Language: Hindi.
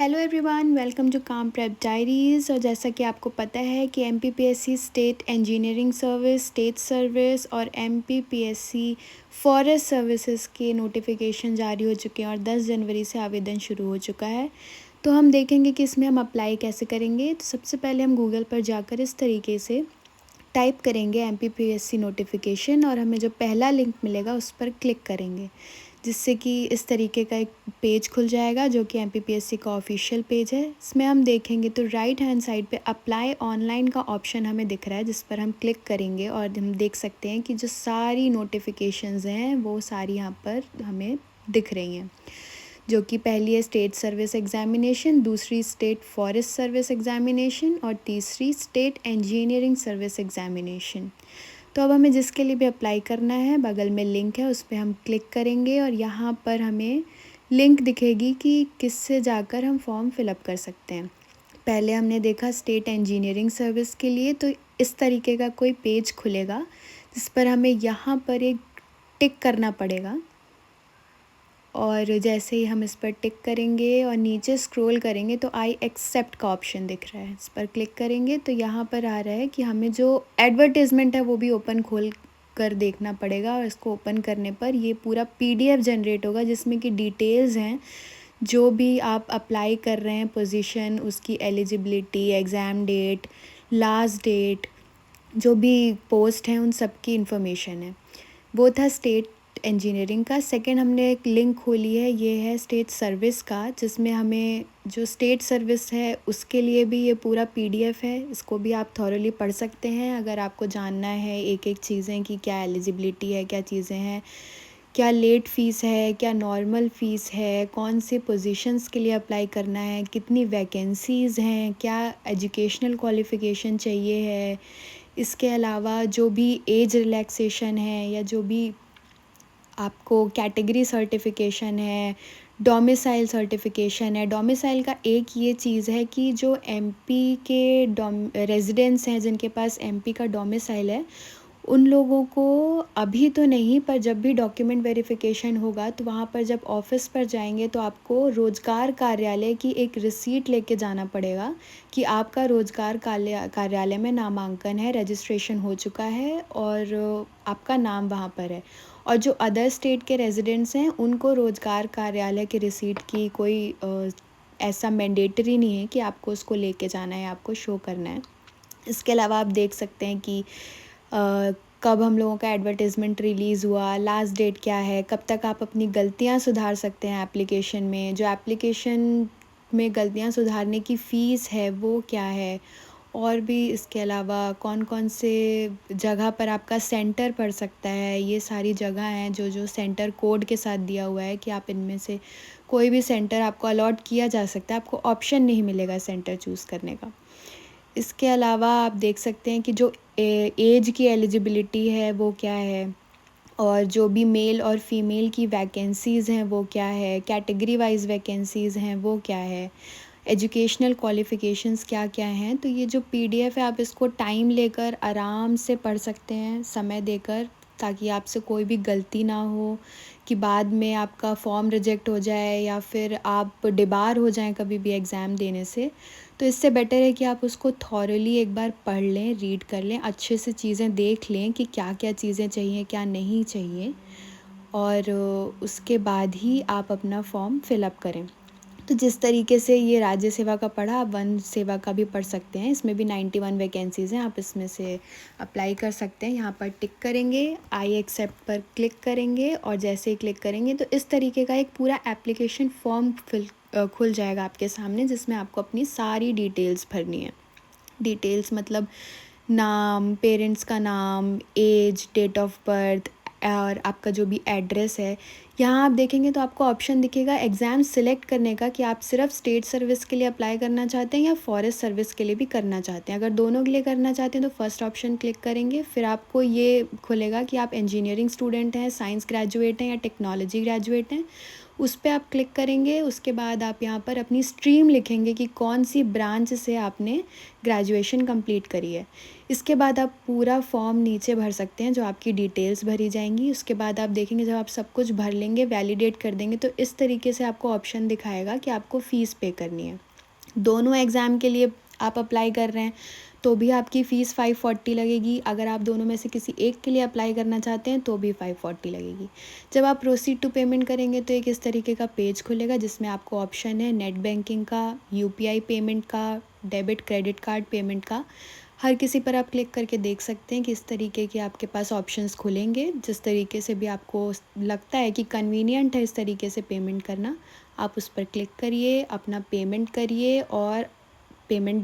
हेलो एवरीवन, वेलकम टू काम प्रेप डायरीज़। और जैसा कि आपको पता है कि MPPSC state engineering service, state service और एमपीपीएससी फॉरेस्ट सर्विसेज के नोटिफिकेशन जारी हो चुके हैं और 10 जनवरी से आवेदन शुरू हो चुका है। तो हम देखेंगे कि इसमें हम अप्लाई कैसे करेंगे। तो सबसे पहले हम गूगल पर जाकर इस तरीके से टाइप करेंगे एमपीपीएससी नोटिफिकेशन और हमें जो पहला लिंक मिलेगा उस पर क्लिक करेंगे, जिससे कि इस तरीके का एक पेज खुल जाएगा जो कि एमपीपीएससी का ऑफिशियल पेज है। इसमें हम देखेंगे तो राइट हैंड साइड पे अप्लाई ऑनलाइन का ऑप्शन हमें दिख रहा है, जिस पर हम क्लिक करेंगे और हम देख सकते हैं कि जो सारी नोटिफिकेशंस हैं वो सारी यहाँ पर हमें दिख रही हैं, जो कि पहली है स्टेट सर्विस एग्जामिनेशन, दूसरी स्टेट फॉरेस्ट सर्विस एग्जामिनेशन और तीसरी स्टेट इंजीनियरिंग सर्विस एग्जामिनेशन। तो अब हमें जिसके लिए भी अप्लाई करना है, बगल में लिंक है उस पर हम क्लिक करेंगे और यहाँ पर हमें लिंक दिखेगी कि किससे जाकर हम फॉर्म फिलअप कर सकते हैं। पहले हमने देखा स्टेट इंजीनियरिंग सर्विस के लिए, तो इस तरीके का कोई पेज खुलेगा जिस पर हमें यहाँ पर एक टिक करना पड़ेगा और जैसे ही हम इस पर टिक करेंगे और नीचे स्क्रॉल करेंगे तो आई एक्सेप्ट का ऑप्शन दिख रहा है। इस पर क्लिक करेंगे तो यहाँ पर आ रहा है कि हमें जो एडवर्टाइजमेंट है वो भी ओपन खोल कर देखना पड़ेगा और इसको ओपन करने पर ये पूरा पीडीएफ जनरेट होगा जिसमें कि डिटेल्स हैं, जो भी आप अप्लाई कर रहे हैं पोजीशन, उसकी eligibility, exam date, last date, जो भी पोस्ट हैं उन सब की इन्फॉर्मेशन है। वो था स्टेट इंजीनियरिंग का। सेकंड हमने एक लिंक खोली है, ये है स्टेट सर्विस का, जिसमें हमें जो स्टेट सर्विस है उसके लिए भी ये पूरा पीडीएफ है। इसको भी आप थॉरली पढ़ सकते हैं अगर आपको जानना है एक एक चीज़ें कि क्या एलिजिबिलिटी है, क्या चीज़ें हैं, क्या लेट फ़ीस है, क्या नॉर्मल फ़ीस है, कौन से पोजीशंस के लिए अप्लाई करना है, कितनी वैकेंसीज़ हैं, क्या एजुकेशनल क्वालिफ़िकेशन चाहिए है। इसके अलावा जो भी एज रिलैक्सेशन है या जो भी आपको कैटेगरी सर्टिफिकेशन है, डोमिसाइल सर्टिफिकेशन है। डोमिसाइल का एक ये चीज़ है कि जो एमपी के रेजिडेंट्स हैं जिनके पास एमपी का डोमिसाइल है, उन लोगों को अभी तो नहीं, पर जब भी डॉक्यूमेंट वेरिफिकेशन होगा तो वहाँ पर जब ऑफिस पर जाएंगे तो आपको रोज़गार कार्यालय की एक रिसीट लेके जाना पड़ेगा कि आपका रोज़गार कार्यालय में नामांकन है, रजिस्ट्रेशन हो चुका है और आपका नाम वहाँ पर है। और जो अदर स्टेट के रेजिडेंट्स हैं उनको रोज़गार कार्यालय की रिसीट की कोई ऐसा मैंडेटरी नहीं है कि आपको उसको लेके जाना है, आपको शो करना है। इसके अलावा आप देख सकते हैं कि कब हम लोगों का एडवर्टाइजमेंट रिलीज़ हुआ, लास्ट डेट क्या है, कब तक आप अपनी गलतियां सुधार सकते हैं एप्लीकेशन में, जो एप्लीकेशन में गलतियां सुधारने की फ़ीस है वो क्या है, और भी इसके अलावा कौन कौन से जगह पर आपका सेंटर पड़ सकता है। ये सारी जगह हैं जो जो सेंटर कोड के साथ दिया हुआ है कि आप इनमें से कोई भी सेंटर आपको अलॉट किया जा सकता है, आपको ऑप्शन नहीं मिलेगा सेंटर चूज़ करने का। इसके अलावा आप देख सकते हैं कि जो एज की एलिजिबिलिटी है वो क्या है, और जो भी मेल और फीमेल की वैकेंसीज़ हैं वो क्या है, कैटेगरी वाइज वैकेंसीज़ हैं वो क्या है, एजुकेशनल क्वालिफ़िकेशंस क्या क्या हैं। तो ये जो पीडीएफ है आप इसको टाइम लेकर आराम से पढ़ सकते हैं, समय देकर, ताकि आपसे कोई भी गलती ना हो कि बाद में आपका फॉर्म रिजेक्ट हो जाए या फिर आप डिबार हो जाएं कभी भी एग्ज़ाम देने से। तो इससे बेटर है कि आप उसको थॉरली एक बार पढ़ लें, रीड कर लें, अच्छे से चीज़ें देख लें कि क्या क्या चीज़ें चाहिए, क्या नहीं चाहिए, और उसके बाद ही आप अपना फॉर्म फिलअप करें। तो जिस तरीके से ये राज्य सेवा का पढ़ा, आप वन सेवा का भी पढ़ सकते हैं। इसमें भी 91 वैकेंसीज़ हैं, आप इसमें से अप्लाई कर सकते हैं। यहाँ पर टिक करेंगे, आई एक्सेप्ट पर क्लिक करेंगे और जैसे ही क्लिक करेंगे तो इस तरीके का एक पूरा एप्लीकेशन फॉर्म खुल जाएगा आपके सामने, जिसमें आपको अपनी सारी डिटेल्स भरनी है। डिटेल्स मतलब नाम, पेरेंट्स का नाम, एज, डेट ऑफ बर्थ और आपका जो भी एड्रेस है। यहाँ आप देखेंगे तो आपको ऑप्शन दिखेगा एग्ज़ाम सिलेक्ट करने का कि आप सिर्फ स्टेट सर्विस के लिए अप्लाई करना चाहते हैं या फॉरेस्ट सर्विस के लिए भी करना चाहते हैं। अगर दोनों के लिए करना चाहते हैं तो फर्स्ट ऑप्शन क्लिक करेंगे, फिर आपको ये खुलेगा कि आप इंजीनियरिंग स्टूडेंट हैं, साइंस ग्रेजुएट हैं या टेक्नोलॉजी ग्रेजुएट हैं। उस पे आप क्लिक करेंगे। उसके बाद आप यहाँ पर अपनी स्ट्रीम लिखेंगे कि कौन सी ब्रांच से आपने ग्रेजुएशन कंप्लीट करी है। इसके बाद आप पूरा फॉर्म नीचे भर सकते हैं, जो आपकी डिटेल्स भरी जाएंगी। उसके बाद आप देखेंगे जब आप सब कुछ भर लेंगे, वैलिडेट कर देंगे, तो इस तरीके से आपको ऑप्शन दिखाएगा कि आपको फ़ीस पे करनी है। दोनों एग्ज़ाम के लिए आप अप्लाई कर रहे हैं तो भी आपकी फ़ीस 540 लगेगी। अगर आप दोनों में से किसी एक के लिए अप्लाई करना चाहते हैं तो भी 540 लगेगी। जब आप प्रोसीड टू पेमेंट करेंगे तो एक इस तरीके का पेज खुलेगा जिसमें आपको ऑप्शन है नेट बैंकिंग का, यूपीआई पेमेंट का, डेबिट क्रेडिट कार्ड पेमेंट का। हर किसी पर आप क्लिक करके देख सकते हैं कि इस तरीके के आपके पास ऑप्शंस खुलेंगे। जिस तरीके से भी आपको लगता है कि कन्वीनियंट है इस तरीके से पेमेंट करना, आप उस पर क्लिक करिए, अपना पेमेंट करिए और पेमेंट